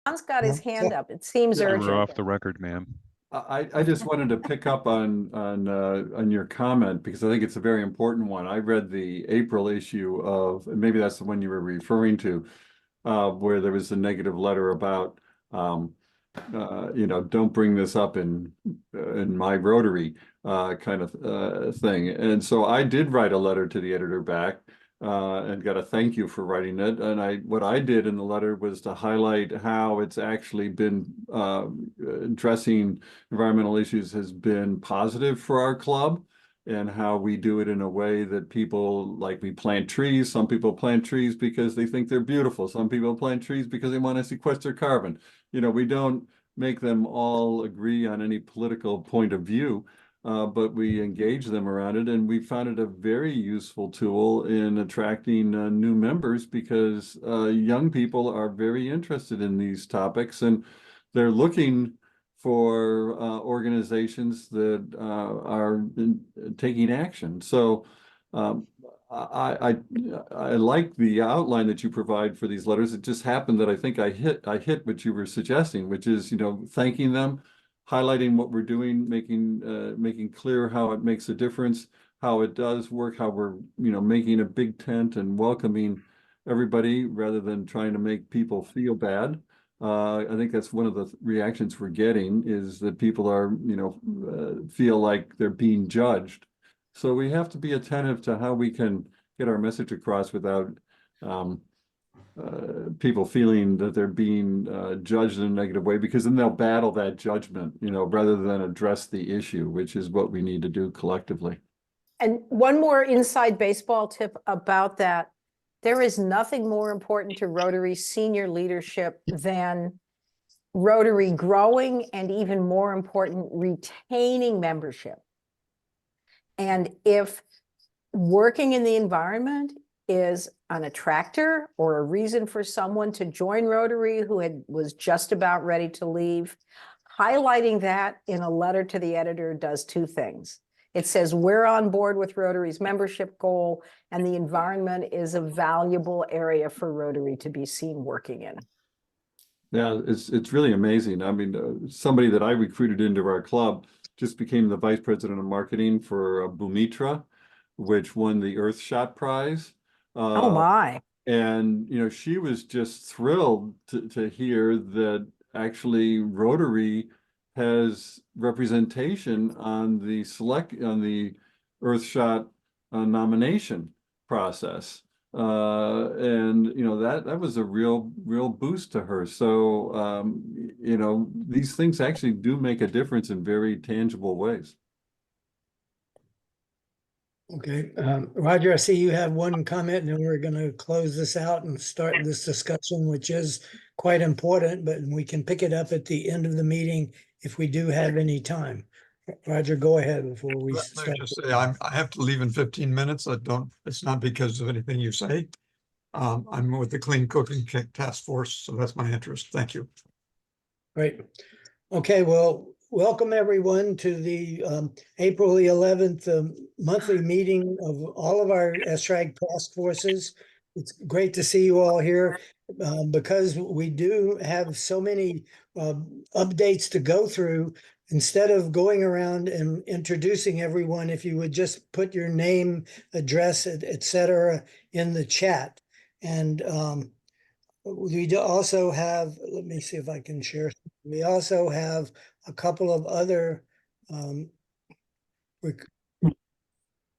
John's got his hand up. It seems Yeah. We're urgent. off the record, ma'am. I just wanted to pick up on your comment because I think it's a very important one. I read the April issue of, and maybe that's the one you were referring to, where there was a negative letter about, don't bring this up in my Rotary kind of thing. And so I did write a letter to the editor back and got a thank you for writing it. And what I did in the letter was to highlight how it's actually been addressing environmental issues has been positive for our club, and how we do it in a way that people, like, we plant trees. Some people plant trees because they think they're beautiful. Some people plant trees because they want to sequester carbon. We don't make them all agree on any political point of view, but we engage them around it, and we found it a very useful tool in attracting new members, because young people are very interested in these topics, and they're looking for organizations that are taking action. So I like the outline that you provide for these letters. It just happened that I think I hit what you were suggesting, which is, thanking them, highlighting what we're doing, making clear how it makes a difference, how it does work, how we're, making a big tent and welcoming everybody rather than trying to make people feel bad. I think that's one of the reactions we're getting, is that people are, feel like they're being judged. So we have to be attentive to how we can get our message across without people feeling that they're being judged in a negative way, because then they'll battle that judgment, rather than address the issue, which is what we need to do collectively. And one more inside baseball tip about that. There is nothing more important to Rotary senior leadership than Rotary growing, and even more important, retaining membership. And if working in the environment is an attractor or a reason for someone to join Rotary who was just about ready to leave, highlighting that in a letter to the editor does two things. It says we're on board with Rotary's membership goal, and the environment is a valuable area for Rotary to be seen working in. Yeah, it's really amazing. I mean, somebody that I recruited into our club just became the vice president of marketing for Bhumitra, which won the Earthshot Prize. Oh my. And, she was just thrilled to hear that actually Rotary has representation on the Earthshot nomination process. And that was a real boost to her. So these things actually do make a difference in very tangible ways. Okay, Roger, I see you have one comment, and then we're going to close this out and start this discussion, which is quite important, but we can pick it up at the end of the meeting if we do have any time. Roger, go ahead before we start. Let me just say, I have to leave in 15 minutes. It's not because of anything you say. I'm with the Clean Cooking Task Force, so that's my interest. Thank you. Great. Okay, well, welcome everyone to the April the 11th monthly meeting of all of our ESRAG task forces. It's great to see you all here because we do have so many updates to go through. Instead of going around and introducing everyone, if you would just put your name, address, etc. in the chat. And we also have, let me see if I can share. We also have a couple of other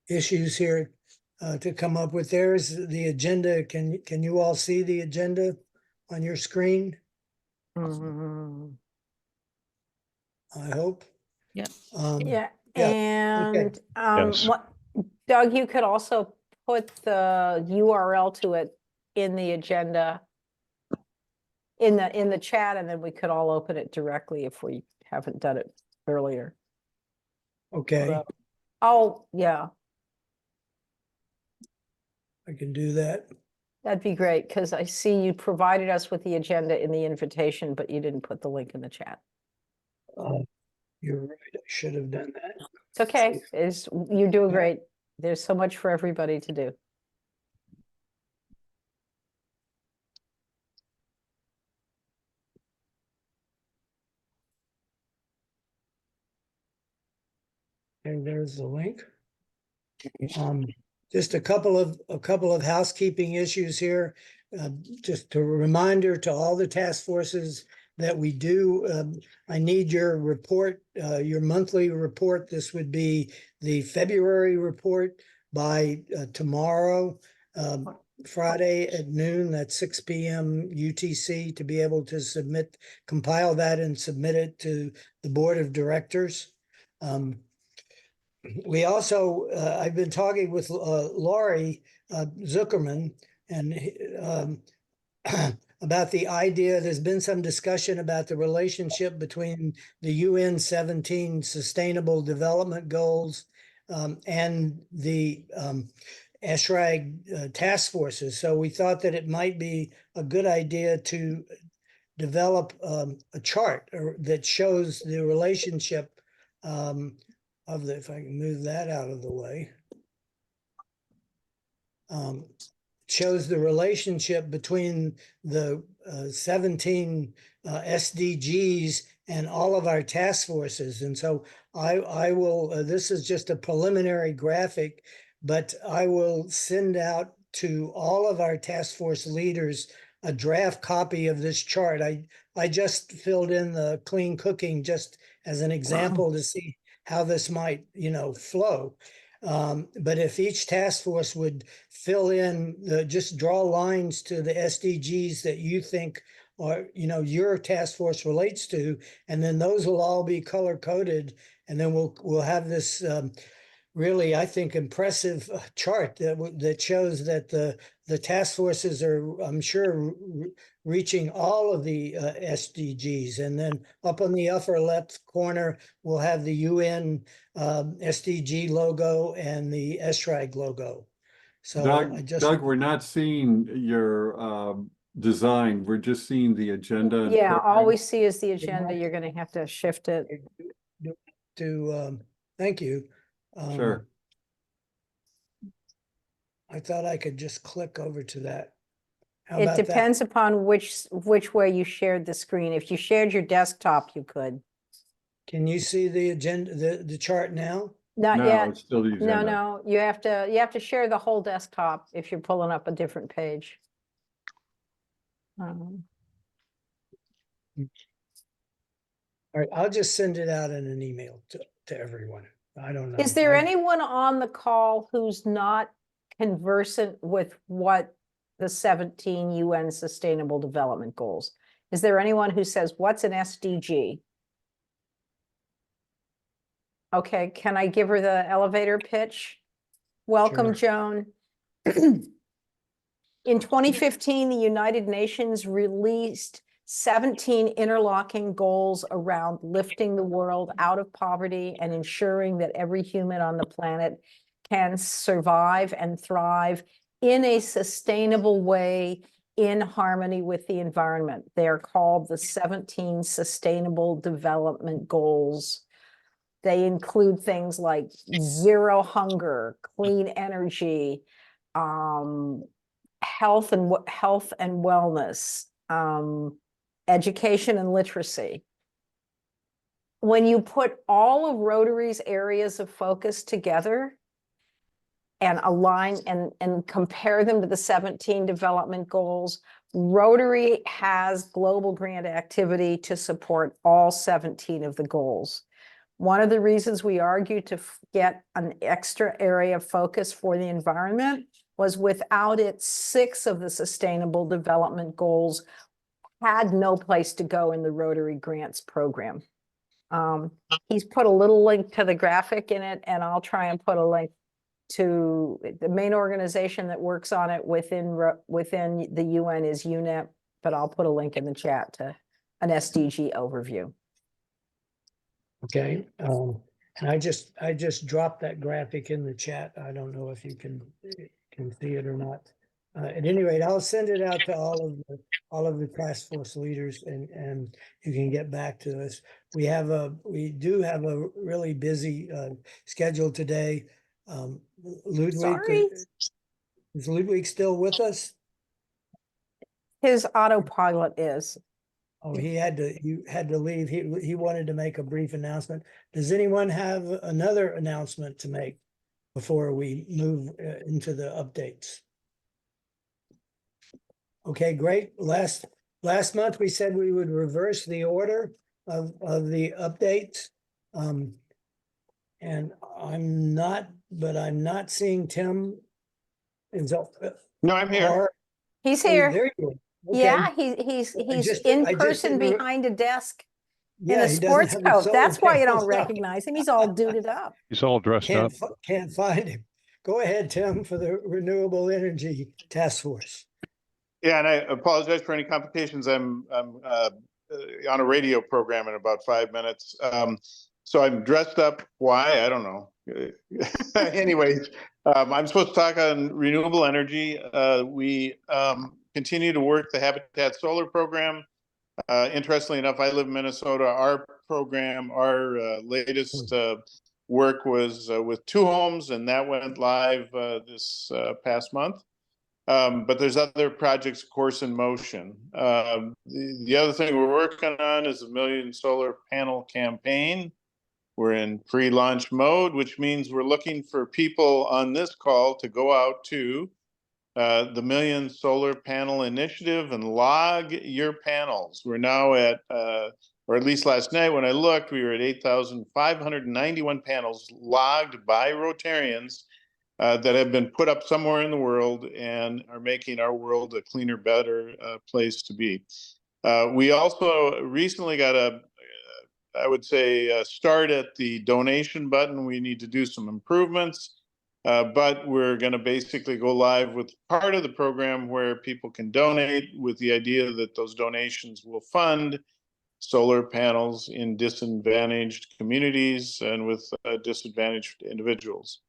issues here to come up with. There's the agenda. Can you all see the agenda on your screen? Mm-hmm. I hope. Yeah. Yeah. Yeah. And Okay. Yes. Doug, you could also put the URL to it in the agenda in the chat, and then we could all open it directly if we haven't done it earlier. Okay, Oh, yeah, I can do that. that'd be great, because I see you provided us with the agenda in the invitation, but you didn't put the link in the chat. You're right. I should have done that. It's okay. You're doing great. There's so much for everybody to do. And there's the link. Just a couple of housekeeping issues here. Just a reminder to all the task forces that we do. I need your report, your monthly report. This would be the February report by tomorrow, Friday at noon. That's 6 p.m. UTC, to be able to compile that and submit it to the board of directors. We also, I've been talking with Laurie Zuckerman and about the idea. There's been some discussion about the relationship between the UN 17 Sustainable Development Goals and the ESRAG task forces. So we thought that it might be a good idea to develop a chart that shows the relationship if I can move that out of the way, shows the relationship between the 17 SDGs and all of our task forces. And so I will, this is just a preliminary graphic, but I will send out to all of our task force leaders a draft copy of this chart. I just filled in the clean cooking just as an example to see how this might, flow. But if each task force would fill in, just draw lines to the SDGs that you think or, your task force relates to, and then those will all be color coded. And then we'll have this really, I think, impressive chart that shows that the task forces are, I'm sure, reaching all of the SDGs. And then up on the upper left corner, we'll have the UN SDG logo and the ESRAG logo. So Doug, we're not seeing your design. We're just seeing the agenda. And Yeah, all program. we see is the agenda. You're going to have to shift it. Thank you. Sure. I thought I could just click over to that. How It about that? depends upon which way you shared the screen. If you shared your desktop, you could. Can you see the agenda, the chart now? Not No, yet. it's still the agenda. No, you have to share the whole desktop if you're pulling up a different page. All right, I'll just send it out in an email to everyone. I don't know. Is there anyone on the call who's not conversant with what the 17 UN Sustainable Development Goals? Is there anyone who says, what's an SDG? Okay, can I give her the elevator pitch? Welcome, Joan. In 2015, the United Nations released 17 interlocking goals around lifting the world out of poverty and ensuring that every human on the planet can survive and thrive in a sustainable way in harmony with the environment. They're called the 17 Sustainable Development Goals. They include things like zero hunger, clean energy, health and wellness, education and literacy. When you put all of Rotary's areas of focus together and align and compare them to the 17 development goals, Rotary has global grant activity to support all 17 of the goals. One of the reasons we argued to get an extra area of focus for the environment was without it, 6 of the sustainable development goals had no place to go in the Rotary Grants program. He's put a little link to the graphic in it, and I'll try and put a link to the main organization that works on it within the UN is UNEP, but I'll put a link in the chat to an SDG overview. Okay, and I just dropped that graphic in the chat. I don't know if you can see it or not. At any rate, I'll send it out to all of the task force leaders, and you can get back to us. We do have a really busy schedule today. Ludwig, Sorry. is Ludwig still with us? His autopilot is. Oh, he had to leave. He wanted to make a brief announcement. Does anyone have another announcement to make before we move into the updates? Okay, great. Last month, we said we would reverse the order of the updates. And I'm not seeing Tim. No, I'm here. He's Oh, here. there you are. Okay. Yeah, he's just- in I just person didn't re- behind a desk in Yeah, a he doesn't sports have his coat. solar That's why you panels don't up. recognize him. He's all duded up. He's all dressed up. Can't find him. Go ahead, Tim, for the Renewable Energy Task Force. Yeah, and I apologize for any complications. I'm on a radio program in about 5 minutes. So I'm dressed up. Why? I don't know. Anyways, I'm supposed to talk on renewable energy. We continue to work the Habitat Solar program. Interestingly enough, I live in Minnesota. Our program, our latest work was with 2 homes, and that went live this past month. But there's other projects, of course, in motion. The other thing we're working on is a 1 million solar panel campaign. We're in pre-launch mode, which means we're looking for people on this call to go out to the 1 Million Solar Panel Initiative and log your panels. We're now at, or at least last night when I looked, we were at 8,591 panels logged by Rotarians that have been put up somewhere in the world and are making our world a cleaner, better place to be. We also recently got I would say, start at the donation button. We need to do some improvements, but we're going to basically go live with part of the program where people can donate with the idea that those donations will fund solar panels in disadvantaged communities and with disadvantaged individuals.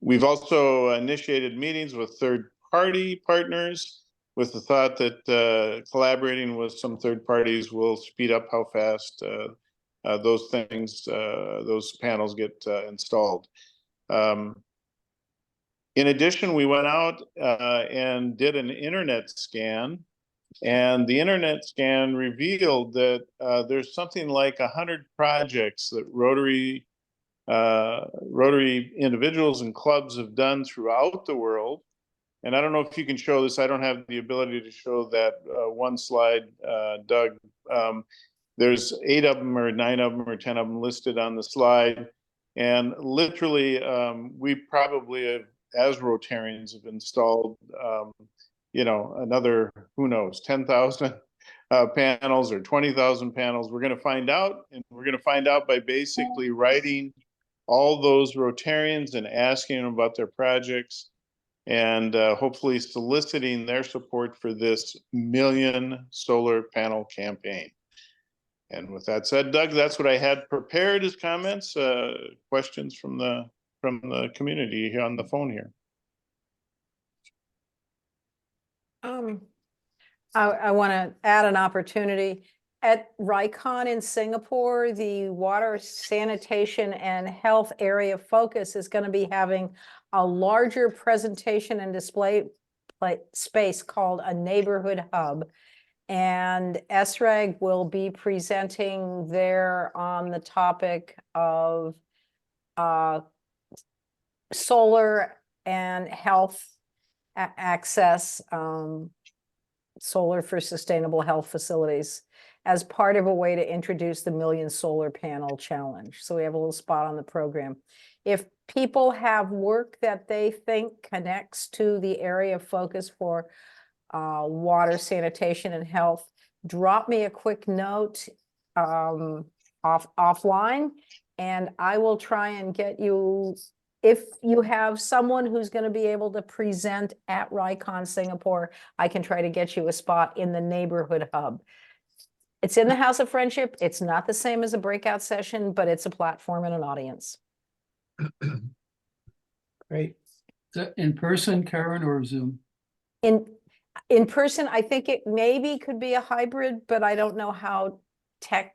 We've also initiated meetings with third-party partners with the thought that collaborating with some third parties will speed up how fast those panels get installed. In addition, we went out and did an internet scan, and the internet scan revealed that there's something like 100 projects that Rotary individuals and clubs have done throughout the world. And I don't know if you can show this. I don't have the ability to show that one slide, Doug. There's 8 of them or 9 of them or 10 of them listed on the slide. And literally, we probably have, as Rotarians, have installed, another, who knows, 10,000 panels or 20,000 panels. We're going to find out, and we're going to find out by basically writing all those Rotarians and asking them about their projects, and hopefully soliciting their support for this 1 million solar panel campaign. And with that said, Doug, that's what I had prepared as comments, questions from the community here on the phone here. I want to add an opportunity. At RICON in Singapore, the water, sanitation, and health area focus is going to be having a larger presentation and display space called a neighborhood hub. And ESRAG will be presenting there on the topic of solar and health access, solar for sustainable health facilities, as part of a way to introduce the 1 Million Solar Panel Challenge. So we have a little spot on the program. If people have work that they think connects to the area of focus for water, sanitation, and health, drop me a quick note offline, and I will try and get you, if you have someone who's going to be able to present at RICON Singapore, I can try to get you a spot in the neighborhood hub. It's in the House of Friendship. It's not the same as a breakout session, but it's a platform and an audience. Great. Is that in person, Karen, or Zoom? In person, I think it maybe could be a hybrid, but I don't know how tech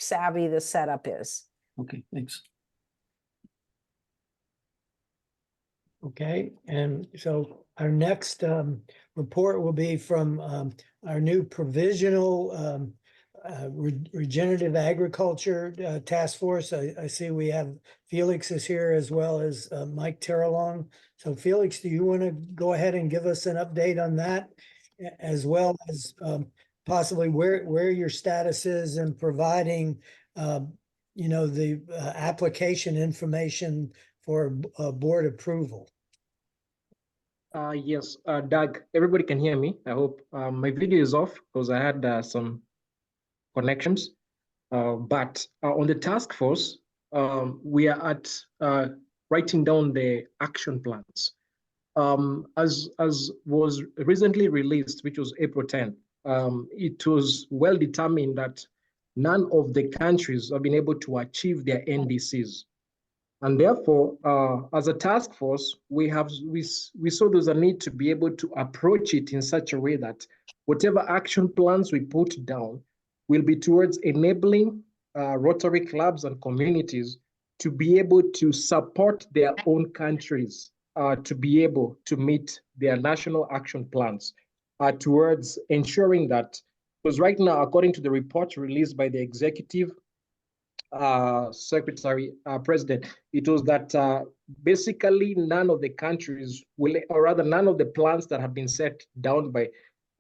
savvy the setup is. Okay, thanks. Okay, and so our next report will be from our new provisional regenerative agriculture task force. I see we have Felix is here as well as Mike Terrelong. So Felix, do you want to go ahead and give us an update on that, as well as possibly where your status is in providing the application information for board approval? Yes, Doug, everybody can hear me. I hope my video is off because I had some connections. But on the task force, we are at writing down the action plans. As was recently released, which was April 10th, it was well determined that none of the countries have been able to achieve their NDCs. And therefore, as a task force, we saw there's a need to be able to approach it in such a way that whatever action plans we put down will be towards enabling Rotary clubs and communities to be able to support their own countries to be able to meet their national action plans towards ensuring that, because right now, according to the report released by the executive secretary president, it was that basically none of the countries will, or rather none of the plans that have been set down by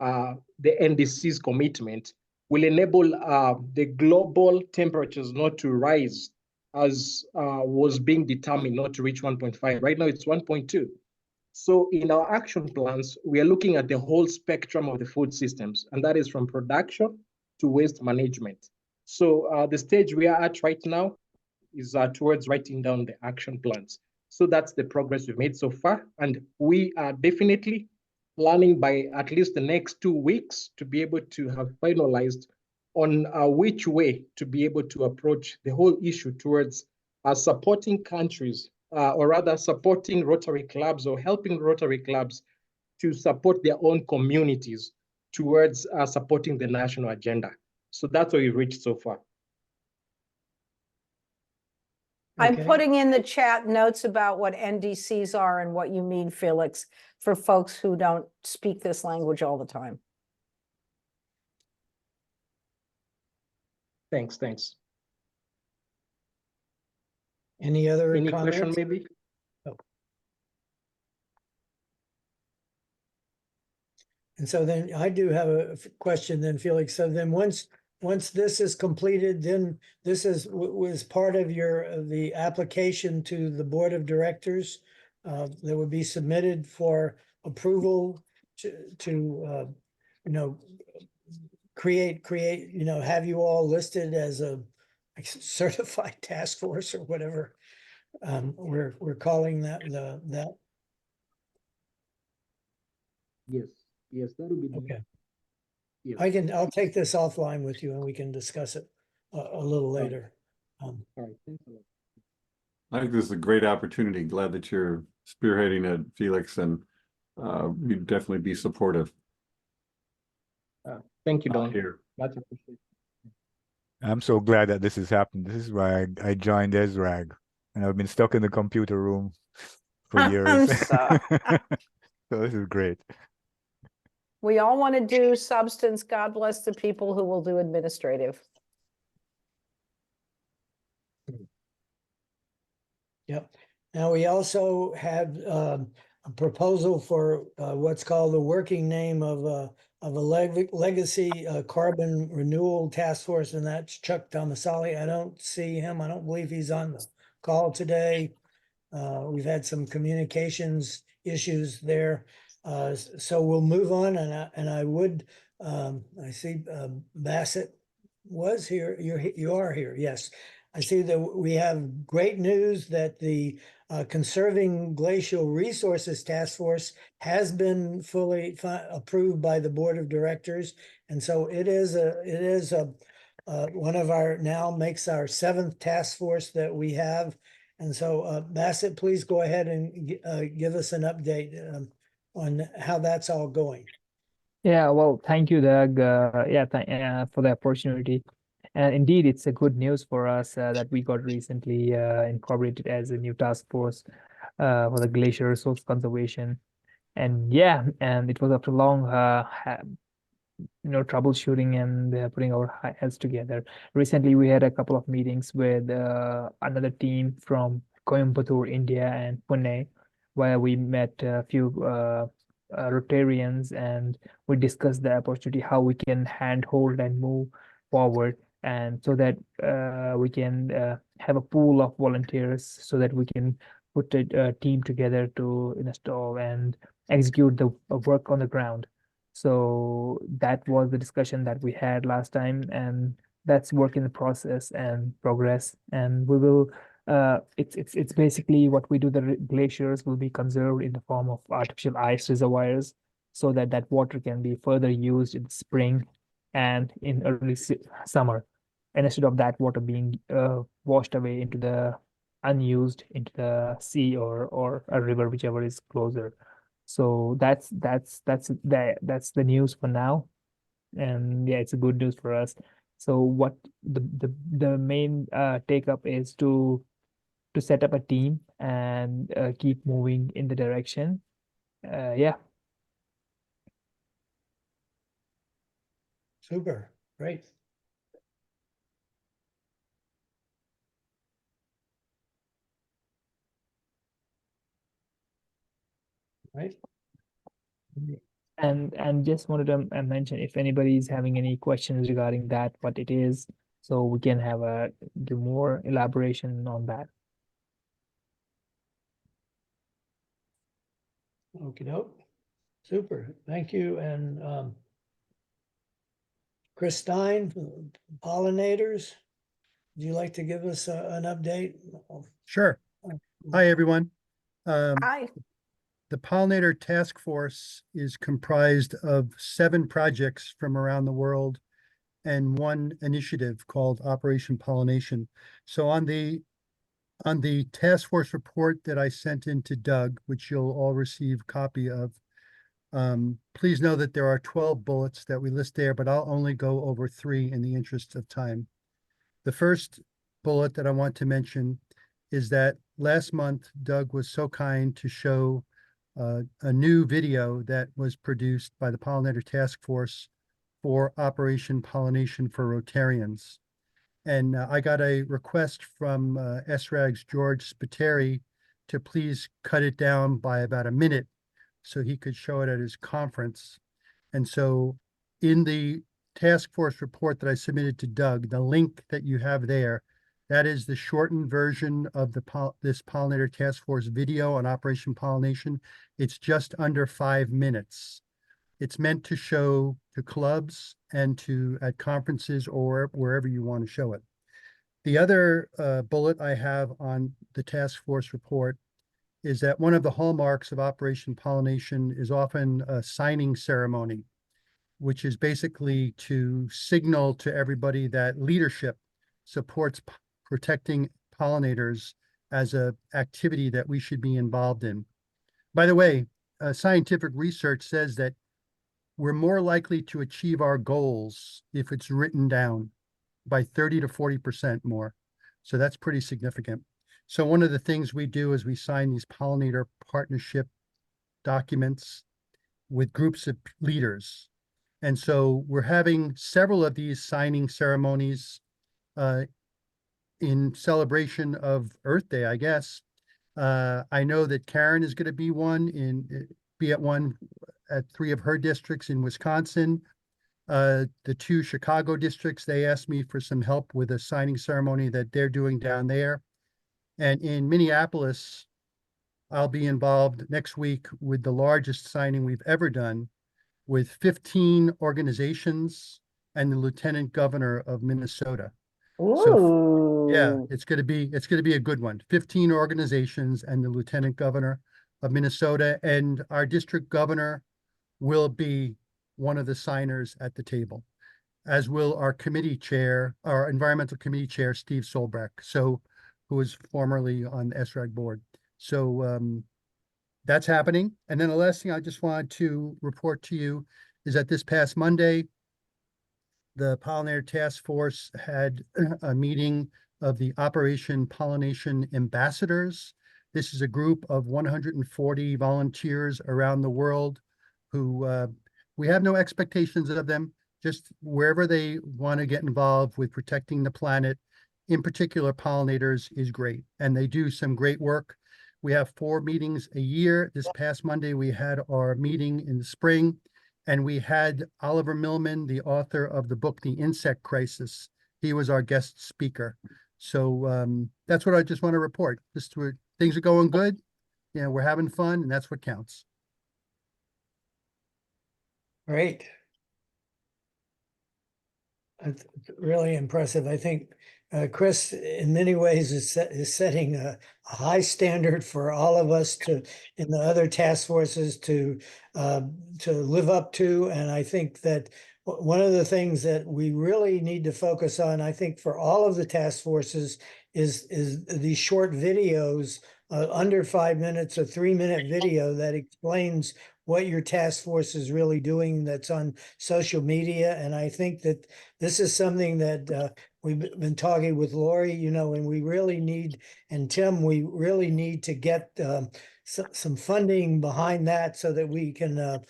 the NDC's commitment will enable the global temperatures not to rise as was being determined not to reach 1.5. Right now it's 1.2. So in our action plans, we are looking at the whole spectrum of the food systems, and that is from production to waste management. So the stage we are at right now is towards writing down the action plans. So that's the progress we've made so far. And we are definitely planning by at least the next 2 weeks to be able to have finalized on which way to be able to approach the whole issue towards supporting countries, or rather supporting Rotary clubs or helping Rotary clubs to support their own communities towards supporting the national agenda. So that's where we've reached so far. I'm Okay. putting in the chat notes about what NDCs are and what you mean, Felix, for folks who don't speak this language all the time. Thanks. Any other Any comments? question maybe? And so then I do have a question then, Felix. So then once this is completed, then this was part of the application to the board of directors that would be submitted for approval to create, have you all listed as a certified task force or whatever we're calling that. Yes, that will be Okay. Yes. I'll take this offline with you and we can discuss it a little later. All right, thanks a lot. I think this is a great opportunity. Glad that you're spearheading it, Felix, and you'd definitely be supportive. Thank you, Don. Here. Much appreciated. I'm so glad that this has happened. This is why I joined ESRAG, and I've been stuck in the computer room for years. So this is great. we all want to do substance. God bless the people who will do administrative. Yep. Now we also have a proposal for what's called the working name of a legacy carbon renewal task force, and that's Chuck Tomasali. I don't see him. I don't believe he's on the call today. We've had some communications issues there. So we'll move on, and I would I see Bassett was here. You are here. Yes. I see that we have great news that the Conserving Glacial Resources Task Force has been fully approved by the Board of Directors. And so it is one of our, now makes our 7th task force that we have. And so Bassett, please go ahead and give us an update on how that's all going. Yeah, well, thank you, Doug. For the opportunity. And indeed, it's a good news for us that we got recently incorporated as a new task force for the glacier resource conservation. And yeah, and it was after long troubleshooting and putting our heads together. Recently, we had a couple of meetings with another team from Coimbatore, India, and Pune, where we met a few Rotarians, and we discussed the opportunity, how we can handhold and move forward, and so that we can have a pool of volunteers, so that we can put a team together to install and execute the work on the ground. So that was the discussion that we had last time, and that's work in the process and progress. And we will, it's basically what we do. The glaciers will be conserved in the form of artificial ice reservoirs, so that that water can be further used in spring and in early summer, and instead of that water being washed away into the unused into the sea or a river, whichever is closer. So that's the news for now, and yeah, it's a good news for us. So what the main take up is to set up a team and keep moving in the direction. Yeah. Super, great. Right. And just wanted to mention, if anybody is having any questions regarding that, what it is, so we can have a give more elaboration on that. Okey doke. Super, thank you. And Chris Stein, pollinators, would you like to give us an update? Sure. Hi, everyone. Hi. The Pollinator Task Force is comprised of 7 projects from around the world and 1 initiative called Operation Pollination. So on the task force report that I sent in to Doug, which you'll all receive a copy of, please know that there are 12 bullets that we list there, but I'll only go over 3 in the interest of time. The first bullet that I want to mention is that last month, Doug was so kind to show a new video that was produced by the Pollinator Task Force for Operation Pollination for Rotarians. And I got a request from ESRAG's George Spiteri to please cut it down by about a minute so he could show it at his conference. And so in the task force report that I submitted to Doug, the link that you have there, that is the shortened version of this Pollinator Task Force video on Operation Pollination. It's just under 5 minutes. It's meant to show to clubs and at conferences or wherever you want to show it. The other bullet I have on the task force report is that one of the hallmarks of Operation Pollination is often a signing ceremony, which is basically to signal to everybody that leadership supports protecting pollinators as an activity that we should be involved in. By the way, scientific research says that we're more likely to achieve our goals if it's written down by 30 to 40% more. So that's pretty significant. So one of the things we do is we sign these pollinator partnership documents with groups of leaders. And so we're having several of these signing ceremonies in celebration of Earth Day, I guess. I know that Karen is going to be at one at 3 of her districts in Wisconsin. The 2 Chicago districts, they asked me for some help with a signing ceremony that they're doing down there. And in Minneapolis, I'll be involved next week with the largest signing we've ever done, with 15 organizations and the Lieutenant Governor of Minnesota. So yeah, it's going to be a good one. 15 organizations and the Lieutenant Governor of Minnesota, and our district governor will be one of the signers at the table, as will our committee chair, our environmental committee chair, Steve Solbrecht, who was formerly on the ESRAG board. So that's happening. And then the last thing I just wanted to report to you is that this past Monday, the Pollinator Task Force had a meeting of the Operation Pollination Ambassadors. This is a group of 140 volunteers around the world who we have no expectations of them, just wherever they want to get involved with protecting the planet, in particular pollinators, is great. And they do some great work. We have 4 meetings a year. This past Monday, we had our meeting in the spring, and we had Oliver Millman, the author of the book, The Insect Crisis. He was our guest speaker. So that's what I just want to report. Just things are going good. You know, we're having fun, and that's what counts. Great. That's really impressive. I think Chris, in many ways, is setting a high standard for all of us in the other task forces to live up to. And I think that one of the things that we really need to focus on, I think, for all of the task forces, is these short videos, under 5 minutes, a 3-minute video that explains what your task force is really doing that's on social media. And I think that this is something that we've been talking with Lori, you know, and we really need, and Tim, we really need to get some funding behind that so that we can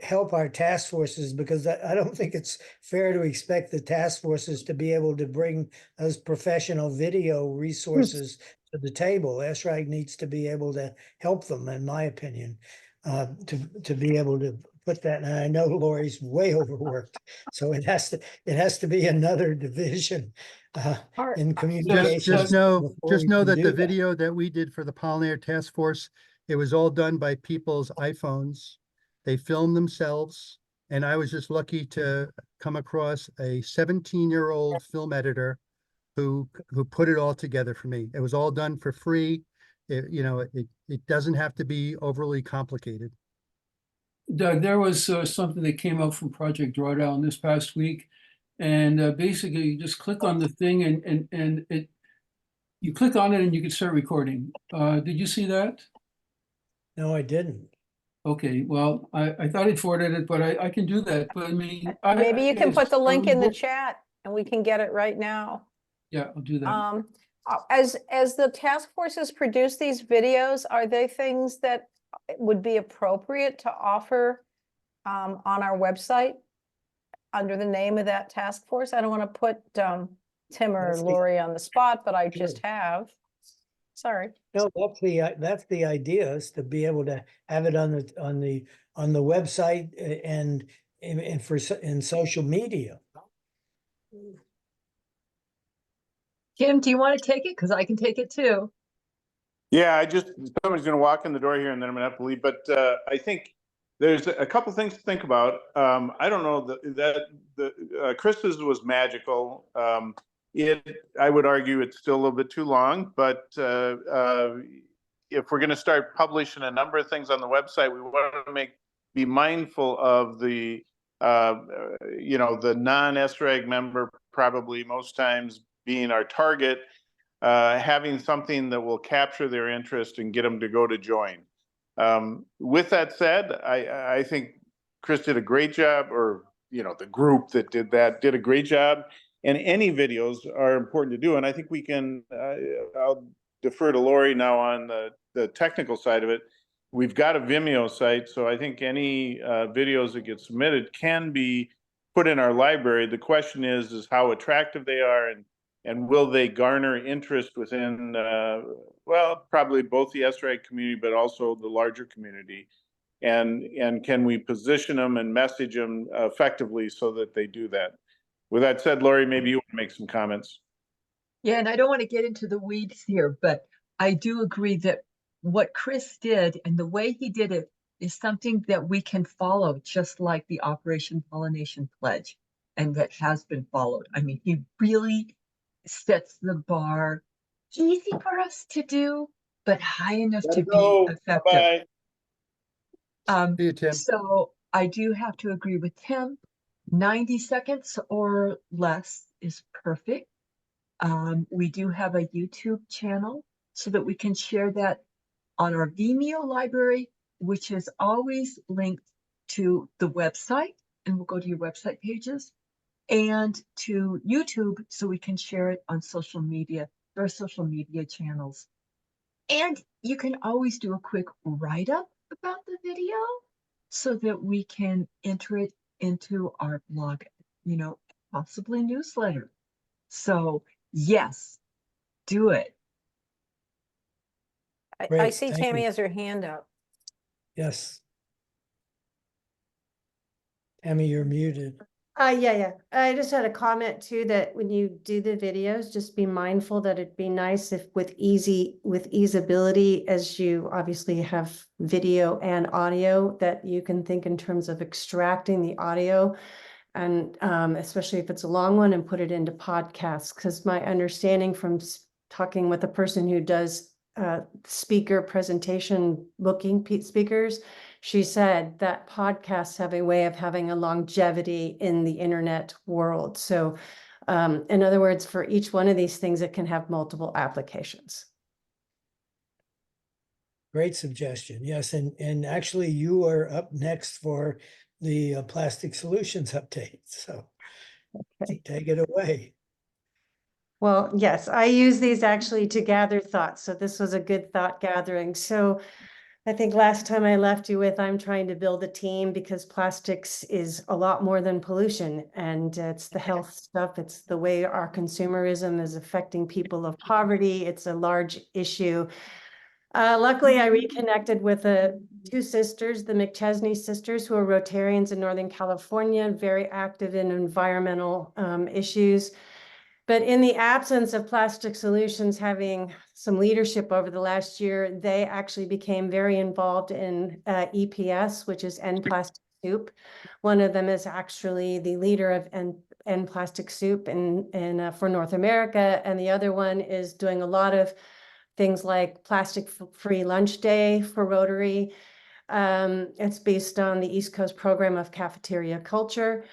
help our task forces, because I don't think it's fair to expect the task forces to be able to bring those professional video resources to the table. ESRAG needs to be able to help them, in my opinion, to be able to put that. And I know Lori's way overworked, so it has to be another division in communications. Just know before we can that do the video that we did for the Pollinator Task Force, it was all done by people's iPhones. They filmed themselves, and I was just lucky to come across a 17-year-old film editor who put it all together for me. It was all done for free. It doesn't have to be overly complicated. Doug, there was something that came up from Project Drawdown this past week. And basically you just click on the thing and you click on it and you can start recording. Did you see that? No, I didn't. Okay, well, I thought I'd forwarded it, but I can do that. But I mean, Maybe you can put the link in the book. chat and we can get it right now. Yeah, I'll do that. As the task forces produce these videos, are they things that would be appropriate to offer on our website under the name of that task force? I don't want to put Tim or Lori on the spot, but I just have. Sorry. No, that's the idea, is to be able to have it on the website and in social media. Kim, do you want to take it? Because I can take it too. Yeah, somebody's going to walk in the door here and then I'm going to have to leave. But I think there's a couple things to think about. I don't know that Chris's was magical. I would argue it's still a little bit too long, but if we're going to start publishing a number of things on the website, we want to be mindful of the the non-ESRAG member, probably most times being our target, having something that will capture their interest and get them to go to join. With that said, I think Chris did a great job, or the group that did that did a great job. And any videos are important to do. And I think we can, I'll defer to Lori now on the technical side of it. We've got a Vimeo site, so I think any videos that get submitted can be put in our library. The question is how attractive they are, and will they garner interest within, well, probably both the ESRAG community, but also the larger community. And can we position them and message them effectively so that they do that? With that said, Lori, maybe you want to make some comments. Yeah, and I don't want to get into the weeds here, but I do agree that what Chris did and the way he did it is something that we can follow, just like the Operation Pollination Pledge, and that has been followed. I mean, he really sets the bar easy for us to do, but high enough to be effective. See you, Tim. So I do have to agree with Tim. 90 seconds or less is perfect. We do have a YouTube channel so that we can share that on our Vimeo library, which is always linked to the website, and we'll go to your website pages, and to YouTube so we can share it on social media, our social media channels. And you can always do a quick write-up about the video so that we can enter it into our blog, possibly newsletter. So yes, do it. I Great, see thank Tammy you. has her hand up. Yes. Tammy, you're muted. Yeah. I just had a comment too, that when you do the videos, just be mindful that it'd be nice if with easeability, as you obviously have video and audio, that you can think in terms of extracting the audio. And especially if it's a long one, and put it into podcasts, because my understanding from talking with a person who does speaker presentation booking speakers, she said that podcasts have a way of having a longevity in the internet world. So in other words, for each one of these things, it can have multiple applications. Great suggestion. Yes, and actually you are up next for the plastic solutions update. So take it away. Well, yes, I use these actually to gather thoughts. So this was a good thought gathering. So I think last time I left you with, I'm trying to build a team because plastics is a lot more than pollution, and it's the health stuff. It's the way our consumerism is affecting people of poverty. It's a large issue. Luckily, I reconnected with two sisters, the McChesney sisters, who are Rotarians in Northern California, very active in environmental issues. But in the absence of Plastic Solutions having some leadership over the last year, they actually became very involved in EPS, which is End Plastic Soup. One of them is actually the leader of End Plastic Soup for North America, and the other one is doing a lot of things like plastic-free lunch day for Rotary. It's based on the East Coast program of cafeteria culture.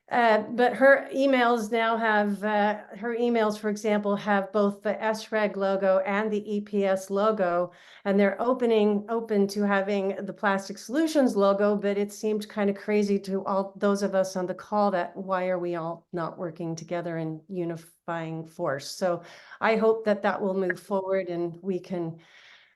But her emails now have, for example, have both the ESRAG logo and the EPS logo, and they're open to having the Plastic Solutions logo, but it seemed kind of crazy to all those of us on the call that why are we all not working together in unifying force? So I hope that that will move forward and we can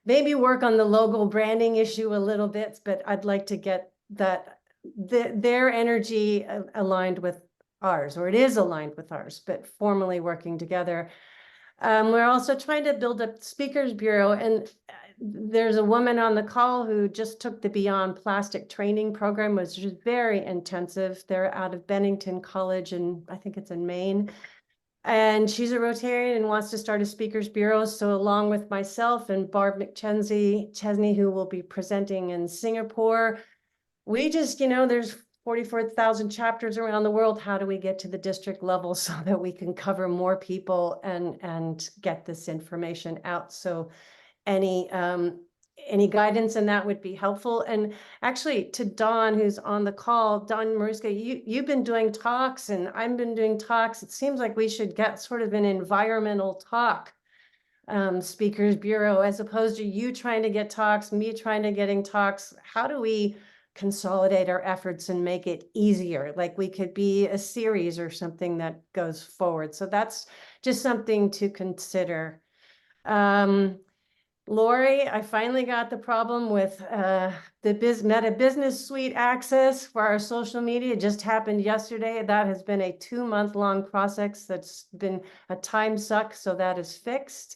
maybe work on the logo branding issue a little bit, but I'd like to get that their energy aligned with ours, or it is aligned with ours, but formally working together. We're also trying to build a speakers bureau, and there's a woman on the call who just took the Beyond Plastic training program, which is very intensive. They're out of Bennington College, and I think it's in Maine. And she's a Rotarian and wants to start a speakers bureau. So along with myself and Barb McChesney, who will be presenting in Singapore, we just, there's 44,000 chapters around the world. How do we get to the district level so that we can cover more people and get this information out? So any guidance in that would be helpful. And actually to Dawn, who's on the call, Dawn Maruska, you've been doing talks and I've been doing talks. It seems like we should get sort of an environmental talk speakers bureau, as opposed to you trying to get talks, me trying to getting talks. How do we consolidate our efforts and make it easier? Like we could be a series or something that goes forward. So that's just something to consider. Lori, I finally got the problem with the Meta Business Suite access for our social media. It just happened yesterday. That has been a 2-month-long process that's been a time suck, so that is fixed.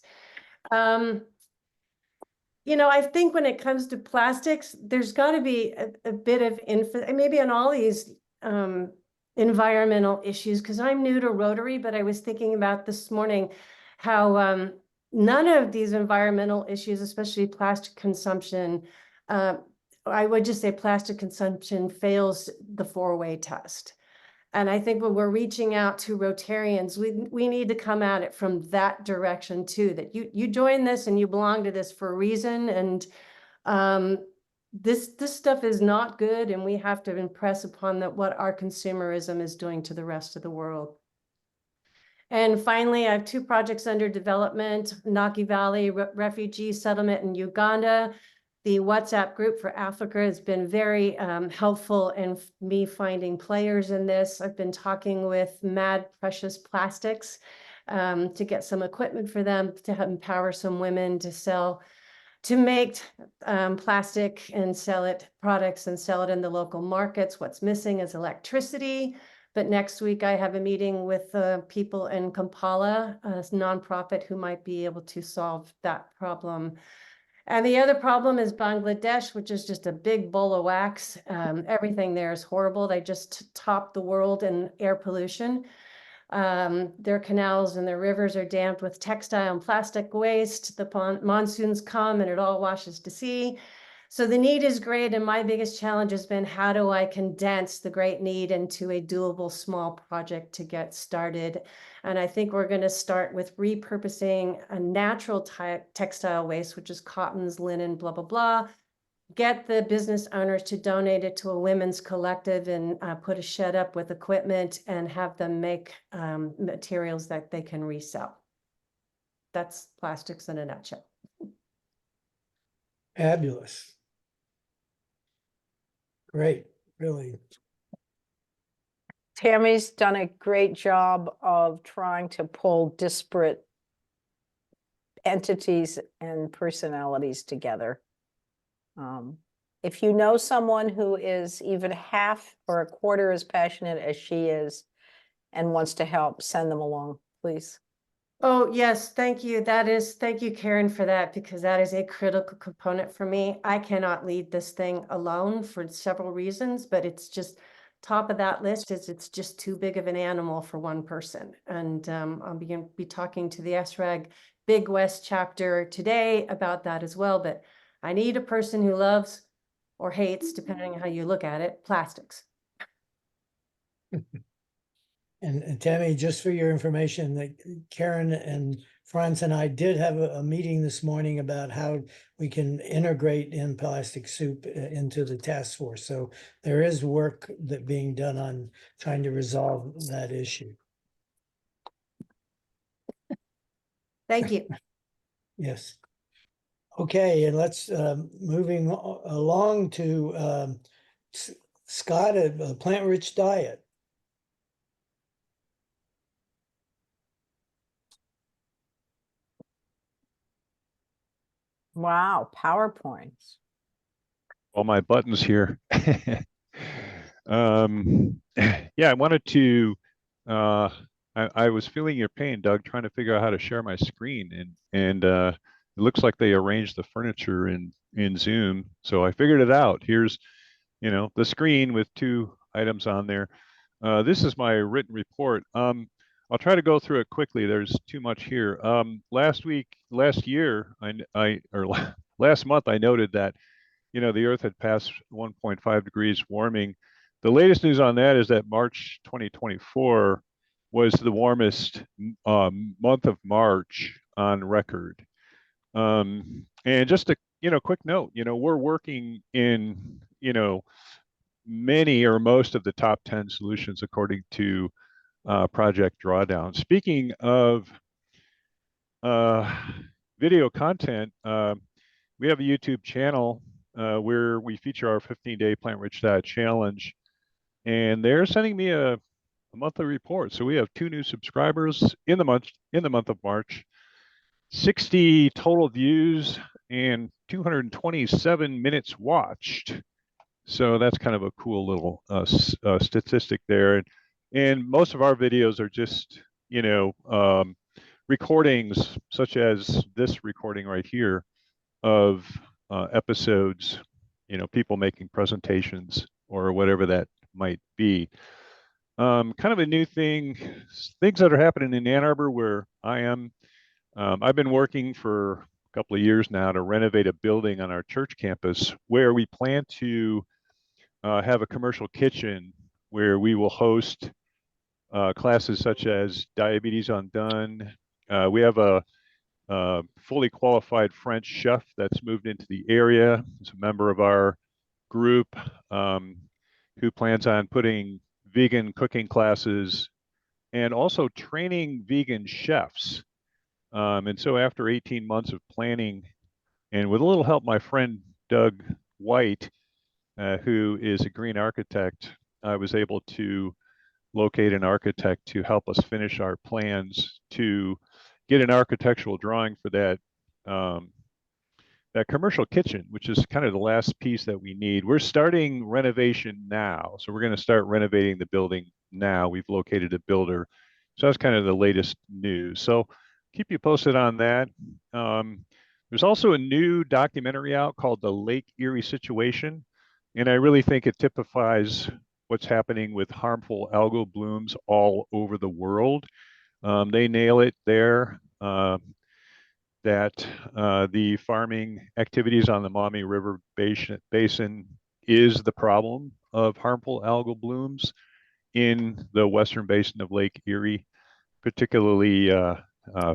I think when it comes to plastics, there's got to be a bit of maybe on all these environmental issues, because I'm new to Rotary, but I was thinking about this morning how none of these environmental issues, especially plastic consumption, I would just say plastic consumption fails the 4-way test. And I think when we're reaching out to Rotarians, we need to come at it from that direction too, that you join this and you belong to this for a reason. And this stuff is not good, and we have to impress upon that what our consumerism is doing to the rest of the world. And finally, I have 2 projects under development: Naki Valley refugee settlement in Uganda. The WhatsApp group for Africa has been very helpful in me finding players in this. I've been talking with Mad Precious Plastics to get some equipment for them to empower some women to sell to make plastic and sell it, products and sell it in the local markets. What's missing is electricity. But next week I have a meeting with people in Kampala, a nonprofit who might be able to solve that problem. And the other problem is Bangladesh, which is just a big bowl of wax. Everything there is horrible. They just top the world in air pollution. Their canals and their rivers are damped with textile and plastic waste. The monsoons come and it all washes to sea. So the need is great. And my biggest challenge has been, how do I condense the great need into a doable small project to get started? And I think we're going to start with repurposing a natural textile waste, which is cottons, linen, blah, blah, blah. Get the business owners to donate it to a women's collective and put a shed up with equipment and have them make materials that they can resell. That's plastics in a nutshell. Fabulous. Great, really. Tammy's done a great job of trying to pull disparate entities and personalities together. If you know someone who is even half or a quarter as passionate as she is and wants to help, send them along, please. Oh, yes, thank you. Thank you, Karen, for that, because that is a critical component for me. I cannot lead this thing alone for several reasons, but it's just top of that list is it's just too big of an animal for one person. And I'll be talking to the ESRAG Big West chapter today about that as well. But I need a person who loves or hates, depending on how you look at it, plastics. And Tammy, just for your information, that Karen and Franz and I did have a meeting this morning about how we can integrate in plastic soup into the task force. So there is work that being done on trying to resolve that issue. Thank you. Yes. Okay, and let's moving along to Scott, a plant-rich diet. Wow, PowerPoints. All my buttons here. Yeah, I wanted to, I was feeling your pain, Doug, trying to figure out how to share my screen, and it looks like they arranged the furniture in Zoom. So I figured it out. Here's, the screen with two items on there. This is my written report. I'll try to go through it quickly. There's too much here. Last month, I noted that, the Earth had passed 1.5 degrees warming. The latest news on that is that March 2024 was the warmest month of March on record. And just a quick note, we're working in many or most of the top 10 solutions according to Project Drawdown. Speaking of video content, we have a YouTube channel where we feature our 15-day plant-rich diet challenge, and they're sending me a monthly report. So we have 2 new subscribers in the month of March, 60 total views, and 227 minutes watched. So that's kind of a cool little statistic there. And most of our videos are just, recordings such as this recording right here of episodes, people making presentations or whatever that might be. Kind of a new thing, things that are happening in Ann Arbor where I am. I've been working for a couple of years now to renovate a building on our church campus where we plan to have a commercial kitchen where we will host classes such as Diabetes Undone. We have a fully qualified French chef that's moved into the area. He's a member of our group who plans on putting vegan cooking classes and also training vegan chefs. And so after 18 months of planning, and with a little help, my friend Doug White, who is a green architect, I was able to locate an architect to help us finish our plans to get an architectural drawing for that that commercial kitchen, which is kind of the last piece that we need. We're starting renovation now. So we're going to start renovating the building now. We've located a builder. So that's kind of the latest news. So keep you posted on that. There's also a new documentary out called The Lake Erie Situation. And I really think it typifies what's happening with harmful algal blooms all over the world. They nail it there. That the farming activities on the Maumee River Basin is the problem of harmful algal blooms in the western basin of Lake Erie, particularly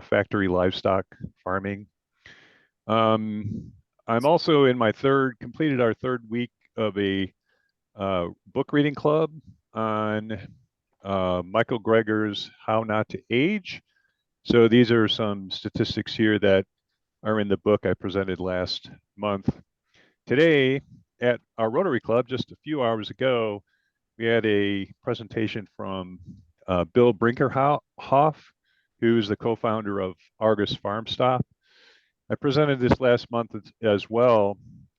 factory livestock farming. I'm also in my completed our third week of a book reading club on Michael Greger's How Not to Age. So these are some statistics here that are in the book I presented last month. Today at our Rotary Club, just a few hours ago, we had a presentation from Bill Brinkerhoff, who's the co-founder of Argus Farm Stop. I presented this last month as well,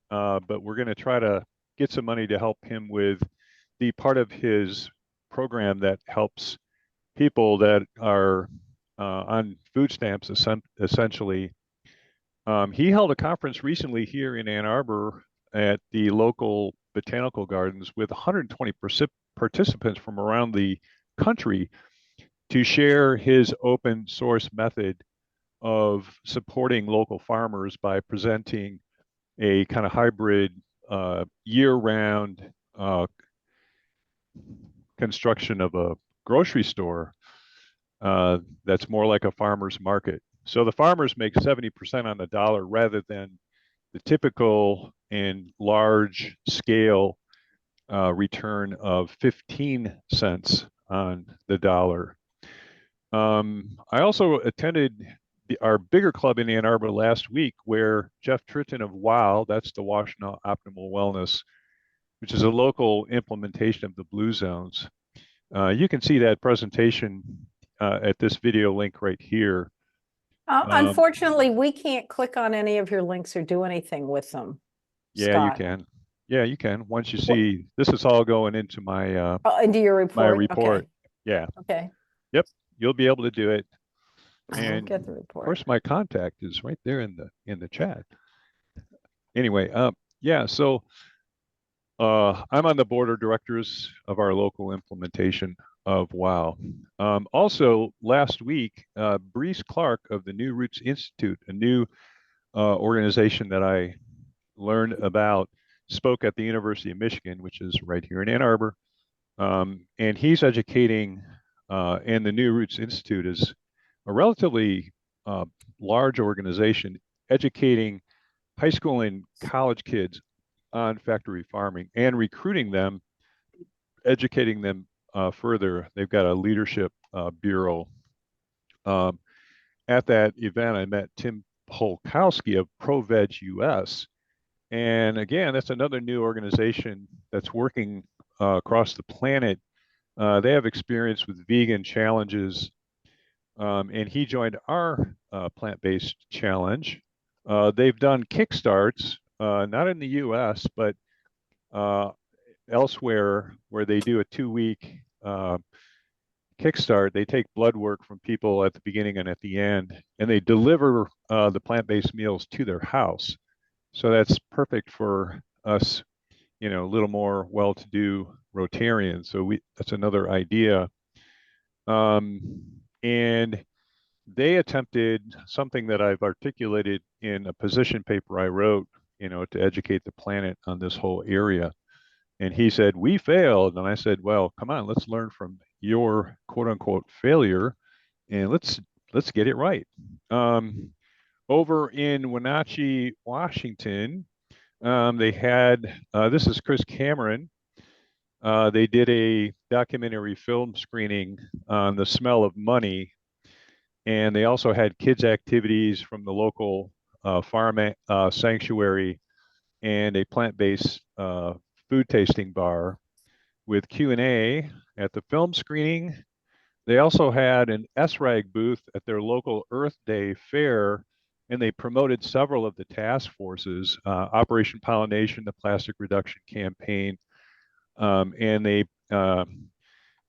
but we're going to try to get some money to help him with the part of his program that helps people that are on food stamps, essentially. He held a conference recently here in Ann Arbor at the local botanical gardens with 120 participants from around the country to share his open source method of supporting local farmers by presenting a kind of hybrid year-round construction of a grocery store that's more like a farmer's market. So the farmers make 70% on the dollar rather than the typical and large scale return of 15 cents on the dollar. I also attended our bigger club in Ann Arbor last week where Jeff Tritton of WOW, that's the Washtenaw Optimal Wellness, which is a local implementation of the Blue Zones. You can see that presentation at this video link right here. Unfortunately, we can't click on any of your links or do anything with them. Yeah, Scott. you can. Yeah, you can. Once you see, this is all going into my into your report. my report. Okay. Yeah. Okay. Yep, you'll be able to do it. I'll And get the of report. course, my contact is right there in the chat. Anyway, yeah. So I'm on the board of directors of our local implementation of WOW. Also, last week, Brees Clark of the New Roots Institute, a new organization that I learned about, spoke at the University of Michigan, which is right here in Ann Arbor. And he's educating, and the New Roots Institute is a relatively large organization educating high school and college kids on factory farming and recruiting them, educating them further. They've got a leadership bureau. At that event, I met Tim Polkowski of ProVeg US. And again, that's another new organization that's working across the planet. They have experience with vegan challenges. And he joined our plant-based challenge. They've done Kickstarts, not in the US, but elsewhere where they do a 2-week kickstart. They take blood work from people at the beginning and at the end, and they deliver the plant-based meals to their house. So that's perfect for us, a little more well-to-do Rotarians. So that's another idea. And they attempted something that I've articulated in a position paper I wrote, to educate the planet on this whole area. And he said, we failed. And I said, well, come on, let's learn from your quote unquote failure and let's get it right. Over in Wenatchee, Washington, they had, this is Chris Cameron. They did a documentary film screening on the smell of money. And they also had kids activities from the local farm sanctuary and a plant-based food tasting bar with Q&A at the film screening. They also had an ESRAG booth at their local Earth Day fair, and they promoted several of the task forces, Operation Pollination, the Plastic Reduction Campaign, and they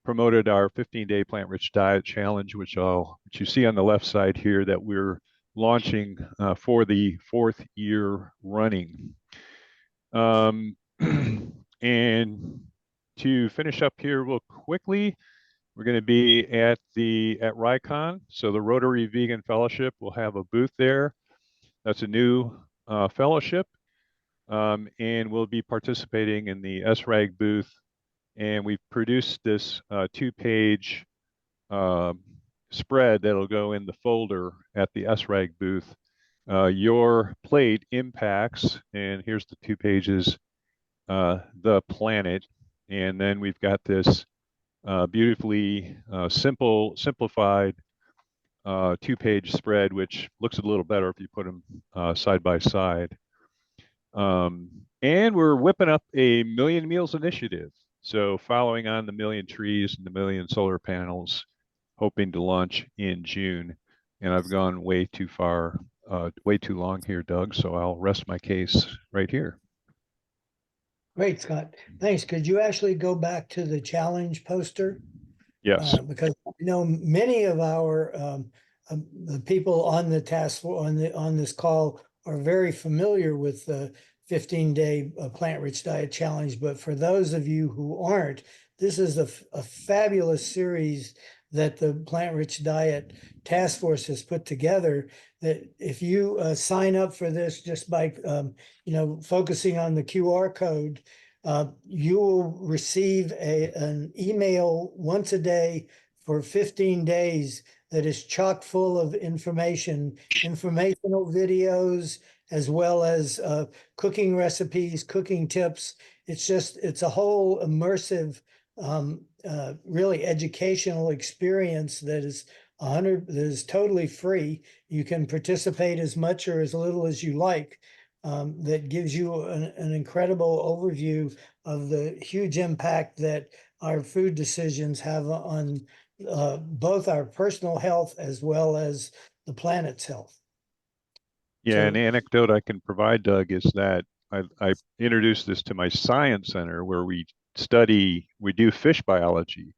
promoted our 15-day plant-rich diet challenge, which you see on the left side here, that we're launching for the 4th year running. And to finish up here real quickly, we're going to be at RICON. So the Rotary Vegan Fellowship will have a booth there. That's a new fellowship. And we'll be participating in the ESRAG booth. And we've produced this 2-page spread that'll go in the folder at the ESRAG booth. Your plate impacts, and here's the 2 pages, the planet. And then we've got this beautifully simplified 2-page spread, which looks a little better if you put them side by side. And we're whipping up a Million Meals initiative. So following on the 1,000,000 trees and the 1,000,000 solar panels, hoping to launch in June. And I've gone way too far, way too long here, Doug. So I'll rest my case right here. Great, Scott. Thanks. Could you actually go back to the challenge poster? Yes. Because you know many of our the people on the task force on this call are very familiar with the 15-day plant-rich diet challenge. But for those of you who aren't, this is a fabulous series that the plant-rich diet task force has put together. That if you sign up for this just by focusing on the QR code, you will receive an email once a day for 15 days that is chock full of informational videos, as well as cooking recipes, cooking tips. It's a whole immersive, really educational experience that is totally free. You can participate as much or as little as you like. That gives you an incredible overview of the huge impact that our food decisions have on both our personal health as well as the planet's health. Yeah, an anecdote I can provide, Doug, is that I introduced this to my science center where we do fish biology.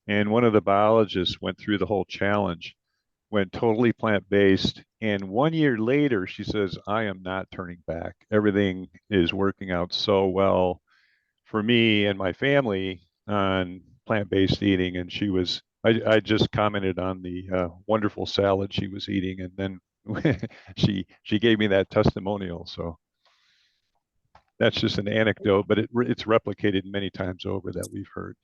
And one of the biologists went through the whole challenge, went totally plant-based. And 1 year later, she says, I am not turning back. Everything is working out so well for me and my family on plant-based eating. And I just commented on the wonderful salad she was eating. And then she gave me that testimonial. So that's just an anecdote, but it's replicated many times over that we've heard.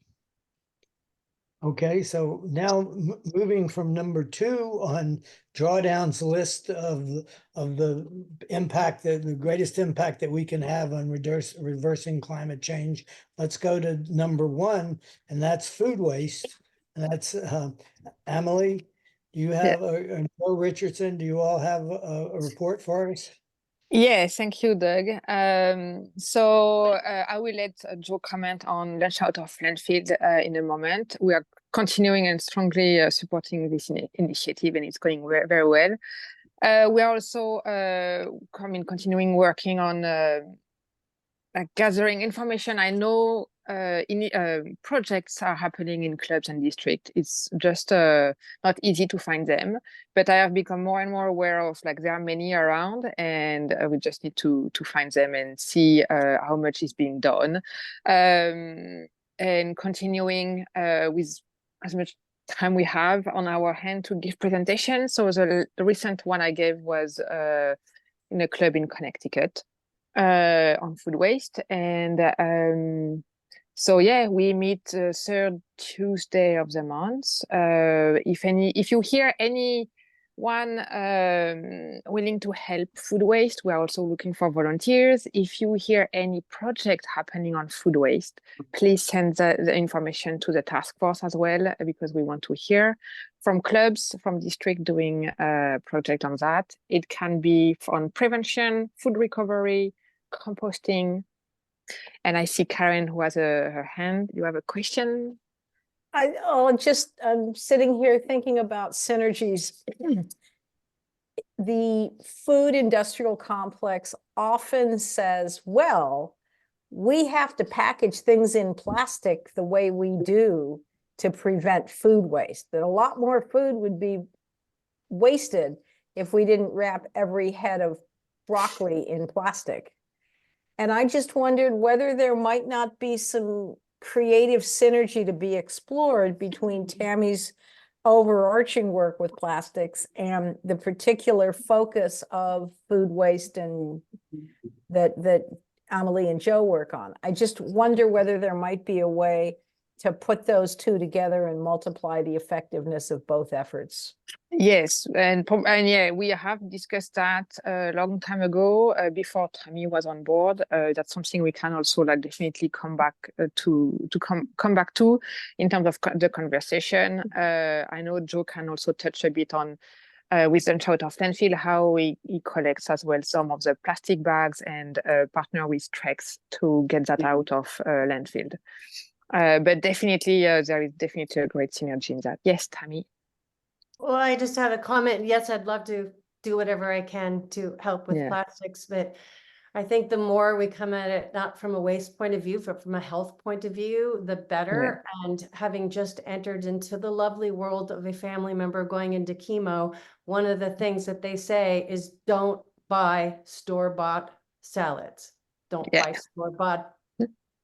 Okay, so now moving from number 2 on Drawdown's list of the impact, the greatest impact that we can have on reversing climate change, let's go to number 1, and that's food waste. And that's Emily. Do you have Joe Richardson? Do you all have a report for us? Yes, thank you, Doug. So I will let Joe comment on launch out of landfill in a moment. We are continuing and strongly supporting this initiative, and it's going very, very well. We are also continuing working on gathering information. I know projects are happening in clubs and districts. It's just not easy to find them, but I have become more and more aware of there are many around, and we just need to find them and see how much is being done, and continuing with as much time we have on our hand to give presentations. So the recent one I gave was in a club in Connecticut on food waste, and so yeah, we meet third Tuesday of the month. If you hear anyone willing to help food waste, we are also looking for volunteers. If you hear any project happening on food waste, please send the information to the task force as well, because we want to hear from clubs, from district doing a project on that. It can be on prevention, food recovery, composting. And I see Karen who has her hand. You have a question? I'm sitting here thinking about synergies. the food industrial complex often says, well, we have to package things in plastic the way we do to prevent food waste, that a lot more food would be wasted if we didn't wrap every head of broccoli in plastic. And I just wondered whether there might not be some creative synergy to be explored between Tammy's overarching work with plastics and the particular focus of food waste and that Amelie and Joe work on. I just wonder whether there might be a way to put those two together and multiply the effectiveness of both efforts. Yes, and yeah, we have discussed that a long time ago before Tammy was on board. That's something we can also like definitely come back to come back to in terms of the conversation. I know Joe can also touch a bit on with Lunch Out of Landfill how he collects as well some of the plastic bags and partner with Trex to get that out of landfill. But definitely, there is definitely a great synergy in that. Yes, Tammy. Well, I just had a comment. Yes, I'd love to do whatever I can to help with Yeah. plastics, but I think the more we come at it, not from a waste point of view, but from a health point of view, the better. And having just entered into the lovely world of a family member going into chemo, one of the things that they say is don't buy store-bought salads. Don't buy store-bought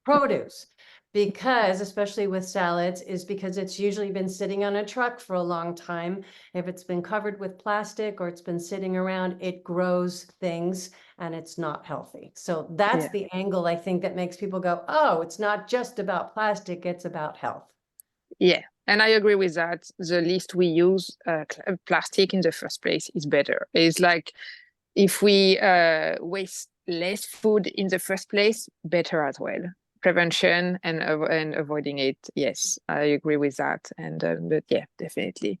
produce. Because, especially with salads, is because it's usually been sitting on a truck for a long time. If it's been covered with plastic or it's been sitting around, it grows things and it's not healthy. So that's the angle I think that makes people go, oh, it's not just about plastic, it's about health. Yeah, and I agree with that. The least we use plastic in the first place is better. It's like if we waste less food in the first place, better as well. Prevention and avoiding it. Yes, I agree with that. And but yeah, definitely.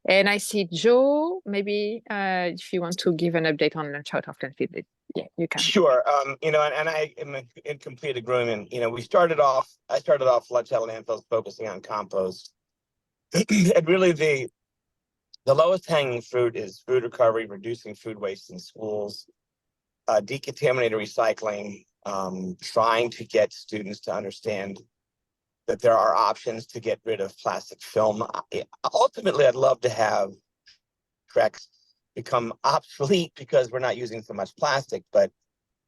And I see Joe. Maybe if you want to give an update on Lunch Out of Landfill, yeah, you can. Sure. You know, and I am in complete agreement. You know, I started off Lunch Out of Landfill focusing on compost, and really the lowest hanging fruit is food recovery, reducing food waste in schools, decontaminated recycling. Trying to get students to understand that there are options to get rid of plastic film. Ultimately, I'd love to have Trex become obsolete because we're not using so much plastic, but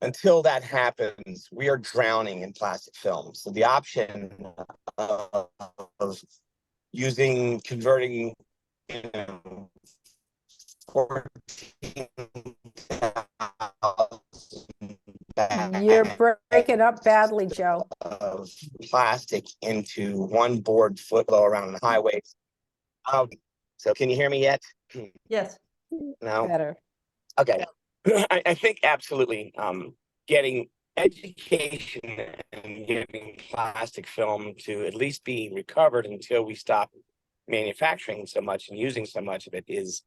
until that happens, we are drowning in plastic film. So the option of converting, you know, 14,000 You're breaking up badly, Joe. Of plastic into one board foot low around the highways. So can you hear me yet? Yes. No? Better. Okay. I think absolutely getting education and getting plastic film to at least be recovered until we stop manufacturing so much and using so much of it is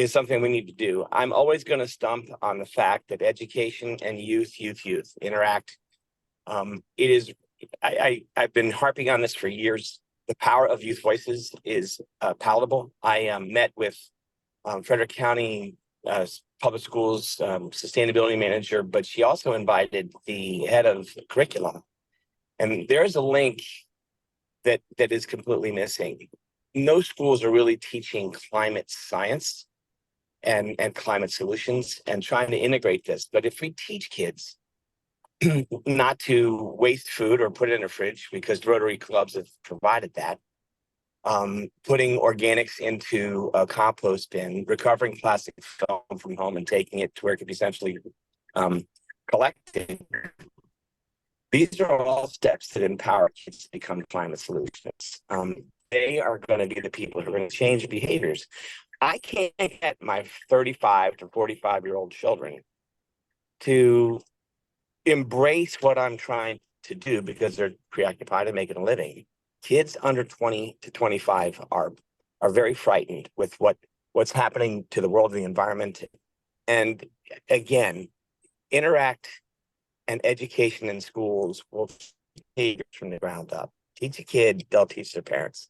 something we need to do. I'm always going to stump on the fact that education and youth interact. I've been harping on this for years. The power of youth voices is palatable. I met with Frederick County Public Schools sustainability manager, but she also invited the head of curriculum. And there's a link that is completely missing. No schools are really teaching climate science and climate solutions and trying to integrate this. But if we teach kids not to waste food or put it in a fridge, because Rotary clubs have provided that, putting organics into a compost bin, recovering plastic film from home and taking it to where it could be essentially collected. These are all steps that empower kids to become climate solutions. They are going to be the people who are going to change behaviors. I can't get my 35 to 45-year-old children to embrace what I'm trying to do because they're preoccupied and making a living. Kids under 20 to 25 are very frightened with what's happening to the world and the environment. And again, interact and education in schools will teach from the ground up. Teach a kid, they'll teach their parents.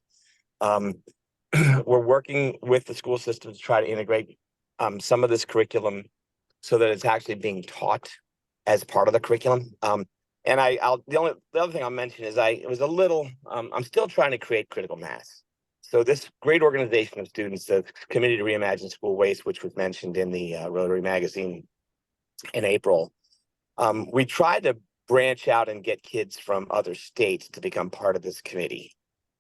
We're working with the school system to try to integrate some of this curriculum so that it's actually being taught as part of the curriculum. And the other thing I'll mention is I'm still trying to create critical mass. So this great organization of students, the Committee to Reimagine School Waste, which was mentioned in the Rotary magazine in April, we tried to branch out and get kids from other states to become part of this committee.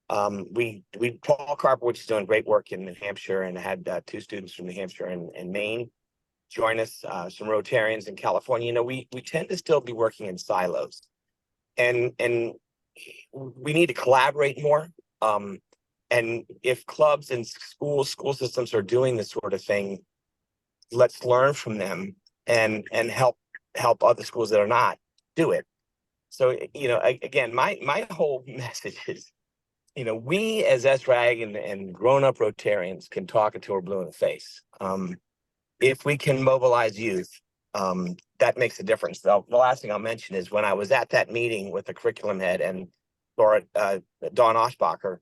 Paul Carper, which is doing great work in New Hampshire, and had 2 students from New Hampshire and Maine join us, some Rotarians in California. You know, we tend to still be working in silos, and we need to collaborate more. And if clubs and school systems are doing this sort of thing, let's learn from them and help other schools that are not do it. So, you know, again, my whole message is, you know, we as ESRAG and grown-up Rotarians can talk until we're blue in the face. If we can mobilize youth, that makes a difference. The last thing I'll mention is when I was at that meeting with the curriculum head and Laura, Dawn Oshbacher,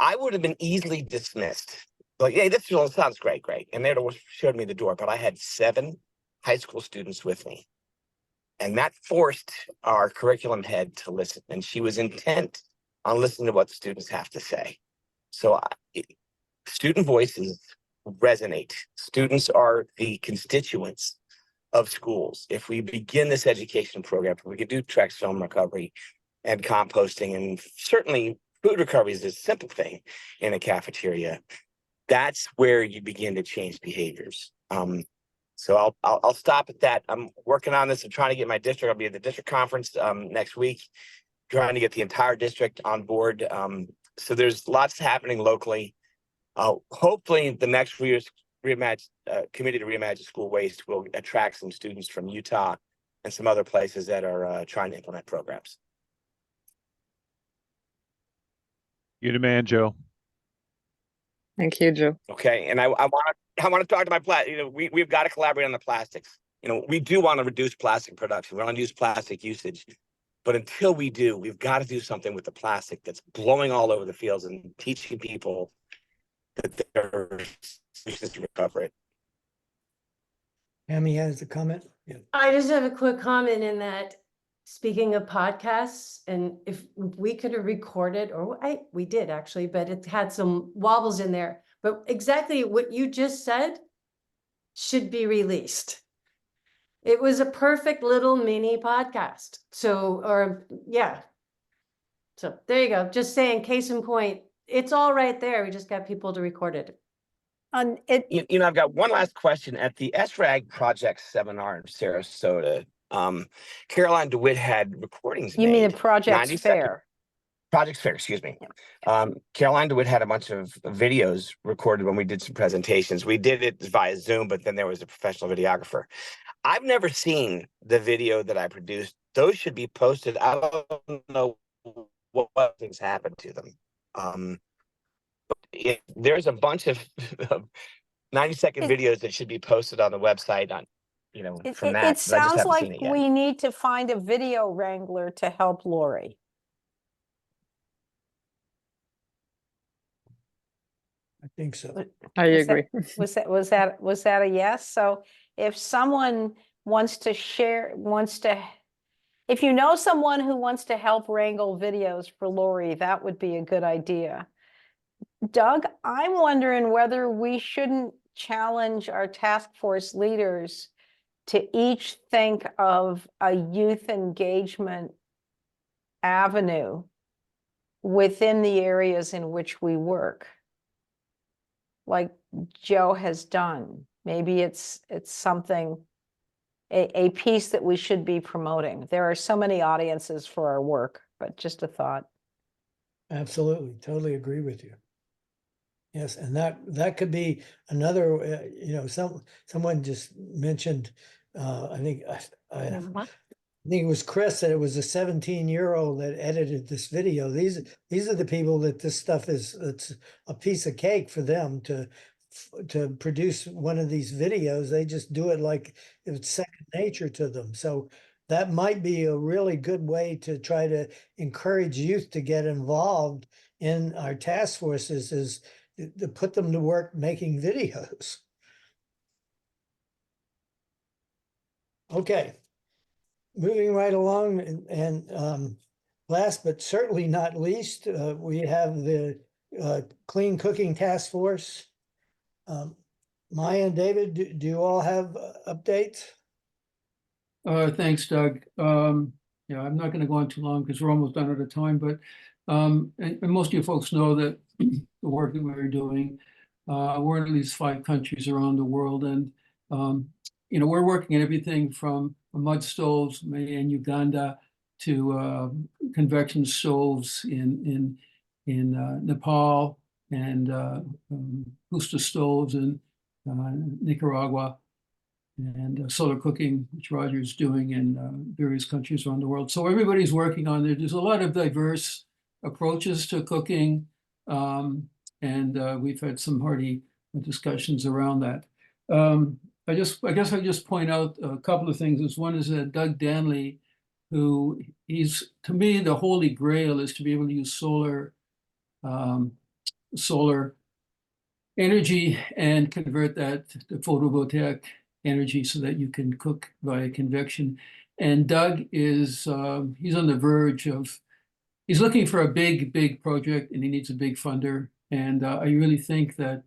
I would have been easily dismissed. Like, hey, this sounds great. And they'd have showed me the door, but I had 7 high school students with me. And that forced our curriculum head to listen. And she was intent on listening to what the students have to say. So student voices resonate. Students are the constituents of schools. If we begin this education program, we could do Trex film recovery and composting, and certainly food recovery is a simple thing in a cafeteria. That's where you begin to change behaviors. So I'll stop at that. I'm working on this and trying to get my district. I'll be at the district conference next week, trying to get the entire district on board. So there's lots happening locally. Hopefully the next year's Committee to Reimagine School Waste will attract some students from Utah and some other places that are trying to implement programs. You the man, Joe. Thank you, Joe. Okay, and I want to talk to my plastic. You know, we've got to collaborate on the plastics. You know, we do want to reduce plastic production. We want to use plastic usage, but until we do, we've got to do something with the plastic that's blowing all over the fields and teaching people that there are solutions to recover it. Amy has a comment. Yeah. I just have a quick comment in that, speaking of podcasts, and if we could have recorded, or we did actually, but it had some wobbles in there, but exactly what you just said should be released. It was a perfect little mini podcast. So, so there you go. Just saying, case in point, it's all right there. We just got people to record it. You know, I've got one last question. At the ESRAG project seminar in Sarasota, Caroline DeWitt had recordings. You mean the Project Fair? Project Fair, excuse me. Caroline DeWitt had a bunch of videos recorded when we did some presentations. We did it via Zoom, but then there was a professional videographer. I've never seen the video that I produced. Those should be posted. I don't know what things happened to them. But there's a bunch of 90-second videos that should be posted on the website on, you know, from that. It sounds like we need to find a video wrangler to help Lori. I think so. I agree. Was that a yes? So if someone wants to share, if you know someone who wants to help wrangle videos for Lori, that would be a good idea. Doug, I'm wondering whether we shouldn't challenge our task force leaders to each think of a youth engagement avenue within the areas in which we work, like Joe has done. Maybe it's something, a piece that we should be promoting. There are so many audiences for our work, but just a thought. Absolutely, totally agree with you. Yes, and that could be another, you know, someone just mentioned, I think it was Chris, that it was a 17-year-old that edited this video. These are the people that this stuff it's a piece of cake for them to produce one of these videos. They just do it like it's second nature to them. So that might be a really good way to try to encourage youth to get involved in our task forces, is to put them to work making videos. Okay. Moving right along and last but certainly not least, we have the Clean Cooking Task Force. Maya and David, do you all have updates? Thanks, Doug. Yeah, I'm not going to go on too long because we're almost done at a time, but and most of you folks know that the work that we're doing, we're in at least 5 countries around the world, and you know, we're working on everything from mud stoves in Uganda to convection stoves in Nepal and Husta stoves in Nicaragua, and solar cooking, which Roger's doing in various countries around the world. So everybody's working on it. There's a lot of diverse approaches to cooking, and we've had some hearty discussions around that. I guess I just point out a couple of things. One is Doug Danley, who to me, the holy grail is to be able to use solar energy and convert that to photovoltaic energy so that you can cook via convection. And Doug is he's on the verge of, he's looking for a big project, and he needs a big funder. And I really think that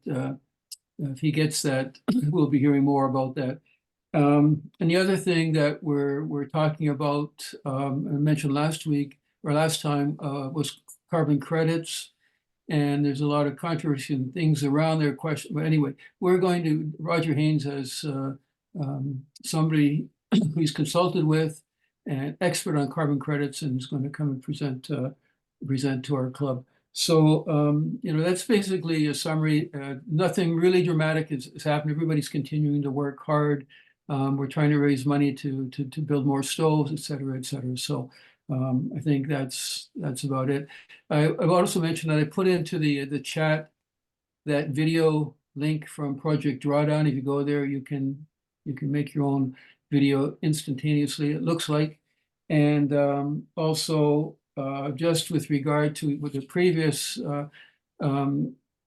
if he gets that, we'll be hearing more about that. And the other thing that we're talking about, I mentioned last week or last time, was carbon credits. And there's a lot of controversy and things around their question. But anyway, Roger Haynes has somebody who he's consulted with, an expert on carbon credits, and is going to come and present to our club. So, you know, that's basically a summary. Nothing really dramatic has happened. Everybody's continuing to work hard. We're trying to raise money to build more stoves, et cetera, et cetera. So I think that's about it. I've also mentioned that I put into the chat that video link from Project Drawdown. If you go there, you can make your own video instantaneously, it looks like. And also, just with regard to what the previous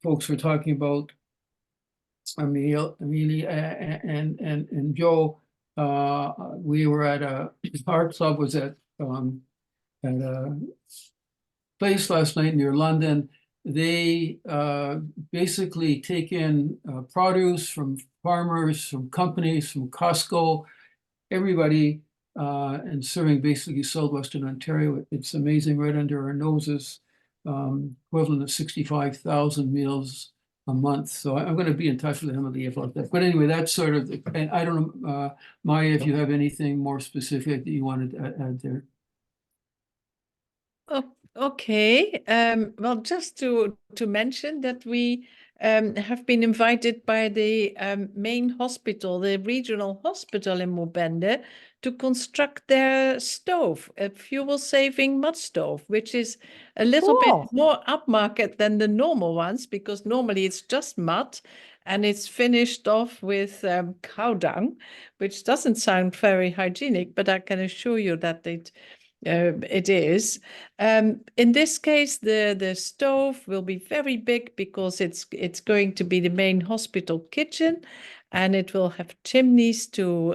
folks were talking about, Amelia and Joe, we were at our club was at a place last night near London. They basically take in produce from farmers, from companies, from Costco, everybody, and serving basically Southwestern Ontario. It's amazing, right under our noses, equivalent of 65,000 meals a month. So I'm going to be in touch with Emily about that. But anyway, that's sort of, and I don't know, Maya, if you have anything more specific that you wanted to add there. Okay. Well, just to mention that we have been invited by the main hospital, the regional hospital in Mubende, to construct their stove, a fuel-saving mud stove, which is a little bit more upmarket than the normal ones, because normally it's just mud and it's finished off with cow dung, which doesn't sound very hygienic, but I can assure you that it is. In this case, the stove will be very big because it's going to be the main hospital kitchen, and it will have chimneys to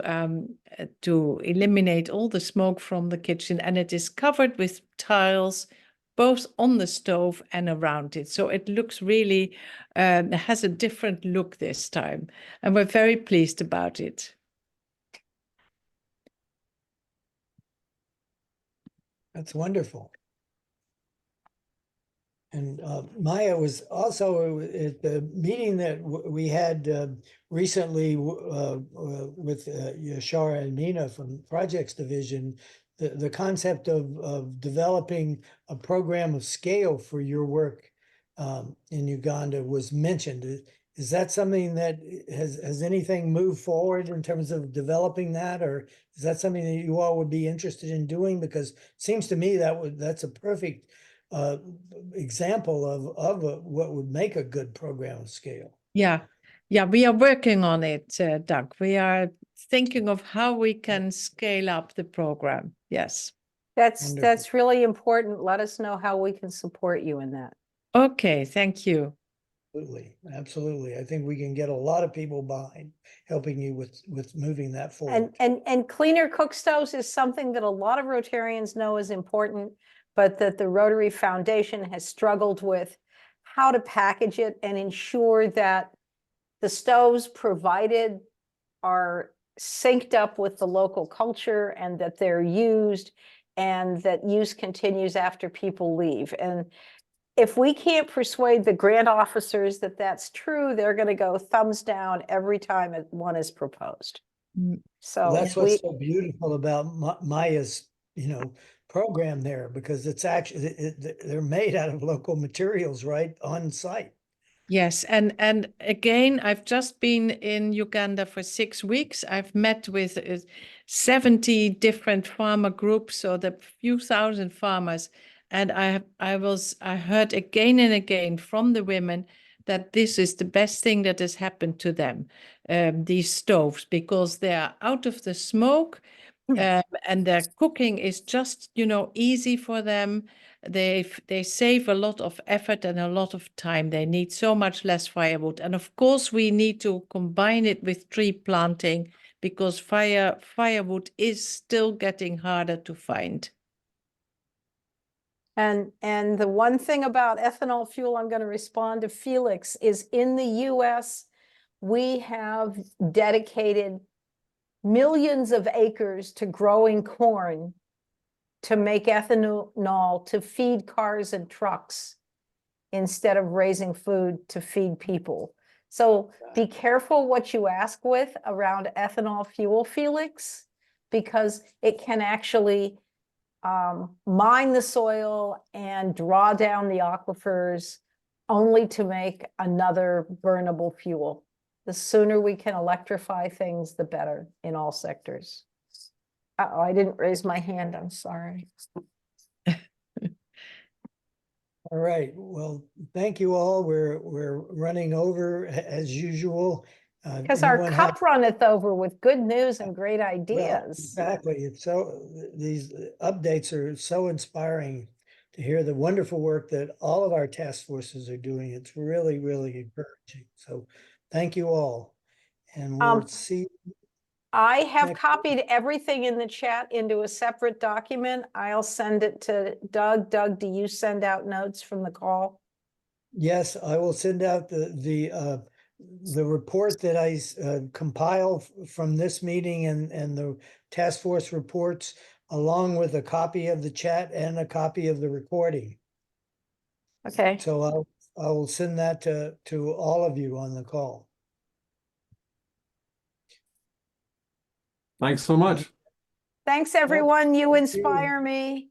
eliminate all the smoke from the kitchen, and it is covered with tiles both on the stove and around it. So it looks really has a different look this time, and we're very pleased about it. That's wonderful. And Maya was also at the meeting that we had recently with Yashara and Nina from Projects Division. The concept of developing a program of scale for your work in Uganda was mentioned. Is that something that has anything moved forward in terms of developing that, or is that something that you all would be interested in doing? Because it seems to me that's a perfect example of what would make a good program of scale. Yeah, we are working on it, Doug. We are thinking of how we can scale up the program. Yes. That's really important. Let us know how we can support you in that. Okay, thank you. Absolutely, absolutely. I think we can get a lot of people behind helping you with moving that forward. And cleaner cook stoves is something that a lot of Rotarians know is important, but that the Rotary Foundation has struggled with how to package it and ensure that the stoves provided are synced up with the local culture and that they're used and that use continues after people leave. And if we can't persuade the grant officers that that's true, they're going to go thumbs down every time one is proposed. So That's what's so beautiful about Maya's, program there, because it's actually, they're made out of local materials, right, on site. Yes, and again, I've just been in Uganda for 6 weeks. I've met with 70 different farmer groups, so the few thousand farmers, and I heard again and again from the women that this is the best thing that has happened to them, these stoves, because they are out of the smoke, and their cooking is just, easy for them. They save a lot of effort and a lot of time. They need so much less firewood. And of course, we need to combine it with tree planting because firewood is still getting harder to find. And the one thing about ethanol fuel, I'm going to respond to Felix, is in the US, we have dedicated millions of acres to growing corn to make ethanol to feed cars and trucks instead of raising food to feed people. So be careful what you ask with around ethanol fuel, Felix, because it can actually mine the soil and draw down the aquifers only to make another burnable fuel. The sooner we can electrify things, the better in all sectors. Uh-oh, I didn't raise my hand, I'm sorry. All right, well, thank you all. We're running over as usual. Because our cup runneth over with good news and great ideas. Exactly. It's so, these updates are so inspiring to hear the wonderful work that all of our task forces are doing. It's really, really encouraging. So thank you all. And we'll see. I have copied everything in the chat into a separate document. I'll send it to Doug. Doug, do you send out notes from the call? Yes, I will send out the report that I compile from this meeting and the task force reports, along with a copy of the chat and a copy of the recording. Okay. So I will send that to all of you on the call. Thanks so much. Thanks, everyone. You inspire me.